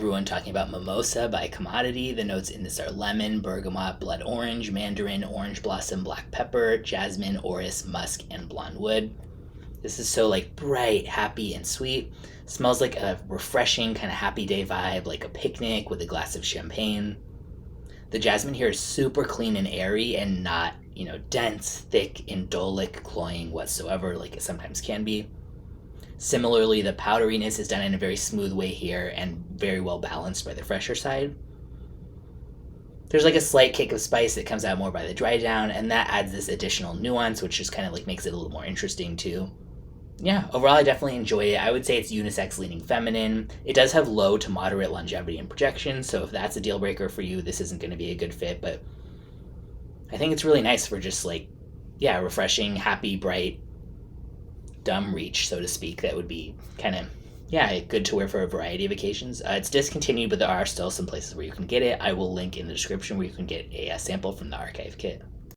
everyone talking about Mimosa by Commodity. The notes in this are lemon, bergamot, blood orange, mandarin, orange blossom, black pepper, jasmine, orris, musk, and blonde wood. This is so like bright, happy, and sweet. Smells like a refreshing kind of happy day vibe, like a picnic with a glass of champagne. The jasmine here is super clean and airy and not, dense, thick, indolic, cloying whatsoever like it sometimes can be. Similarly, the powderiness is done in a very smooth way here and very well balanced by the fresher side. There's like a slight kick of spice that comes out more by the dry down, and that adds this additional nuance, which just kind of like makes it a little more interesting too. Yeah, overall I definitely enjoy it. I would say it's unisex leaning feminine. It does have low to moderate longevity and projection, so if that's a deal breaker for you, this isn't going to be a good fit, but I think it's really nice for just like, refreshing, happy, bright, dumb reach, so to speak, that would be kind of, good to wear for a variety of occasions. It's discontinued, but there are still some places where you can get it. I will link in the description where you can get a sample from the archive kit.